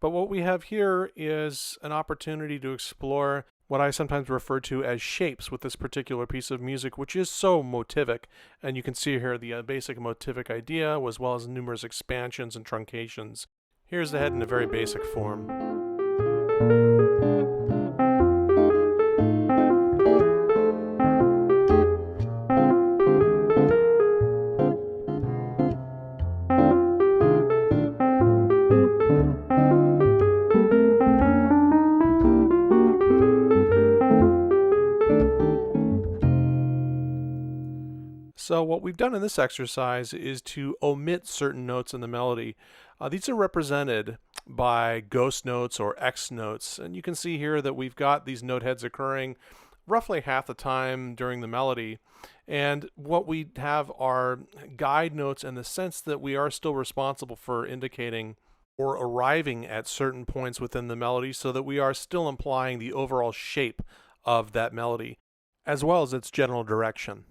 But what we have here is an opportunity to explore what I sometimes refer to as shapes with this particular piece of music, which is so motivic. And you can see here the basic motivic idea, as well as numerous expansions and truncations. Here's the head in a very basic form. So what we've done in this exercise is to omit certain notes in the melody. These are represented by ghost notes or X notes, and you can see here that we've got these note heads occurring roughly half the time during the melody. And what we have are guide notes in the sense that we are still responsible for indicating or arriving at certain points within the melody so that we are still implying the overall shape of that melody, as well as its general direction.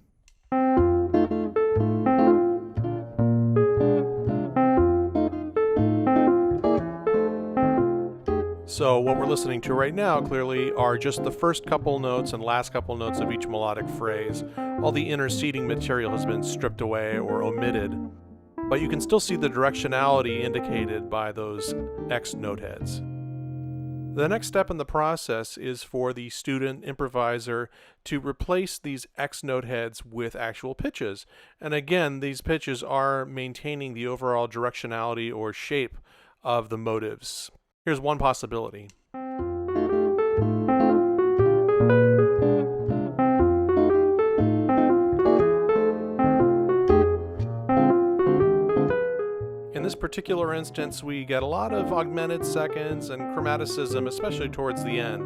So what we're listening to right now clearly are just the first couple notes and last couple notes of each melodic phrase. All the interceding material has been stripped away or omitted, but you can still see the directionality indicated by those X note heads. The next step in the process is for the student improviser to replace these X note heads with actual pitches. And again, these pitches are maintaining the overall directionality or shape of the motives. Here's one possibility. In this particular instance, we get a lot of augmented seconds and chromaticism, especially towards the end.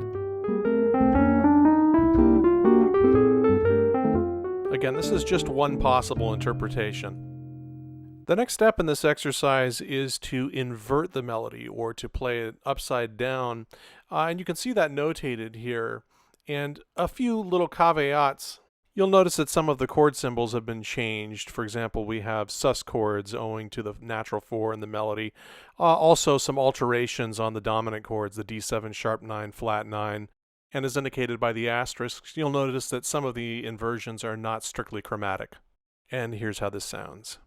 Again, this is just one possible interpretation. The next step in this exercise is to invert the melody or to play it upside down. And you can see that notated here. And a few little caveats. You'll notice that some of the chord symbols have been changed. For example, we have sus chords owing to the natural 4 in the melody. Also some alterations on the dominant chords, the D7 sharp 9, flat 9. And as indicated by the asterisks, you'll notice that some of the inversions are not strictly chromatic. And here's how this sounds.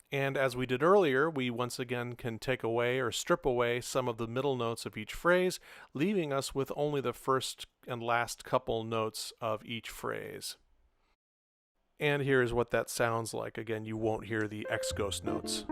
And as we did earlier, we once again can take away or strip away some of the middle notes of each phrase, leaving us with only the first and last couple notes of each phrase. And here's what that sounds like. Again, you won't hear the X ghost notes.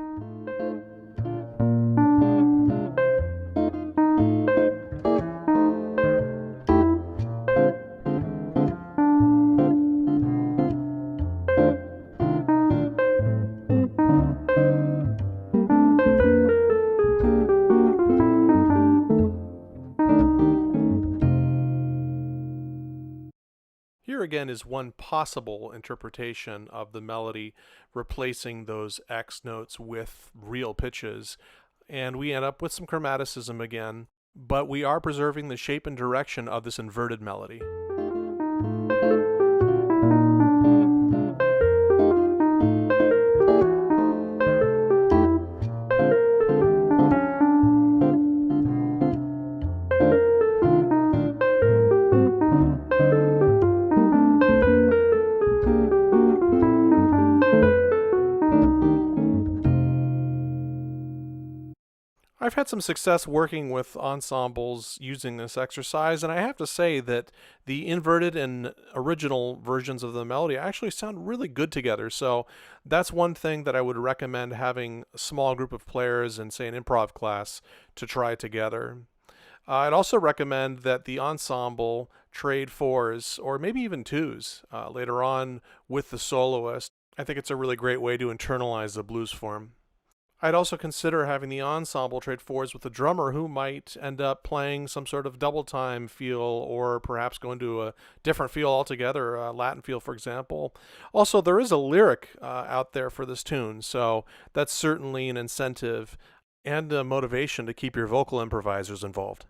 Here again is one possible interpretation of the melody, replacing those X notes with real pitches, and we end up with some chromaticism again, but we are preserving the shape and direction of this inverted melody. I've had some success working with ensembles using this exercise, and I have to say that the inverted and original versions of the melody actually sound really good together. So that's one thing that I would recommend having a small group of players in, say, an improv class to try together. I'd also recommend that the ensemble trade 4s or maybe even 2s later on with the soloist. I think it's a really great way to internalize the blues form. I'd also consider having the ensemble trade fours with a drummer who might end up playing some sort of double time feel, or perhaps go into a different feel altogether, a Latin feel, for example. Also, there is a lyric out there for this tune, so that's certainly an incentive and a motivation to keep your vocal improvisers involved.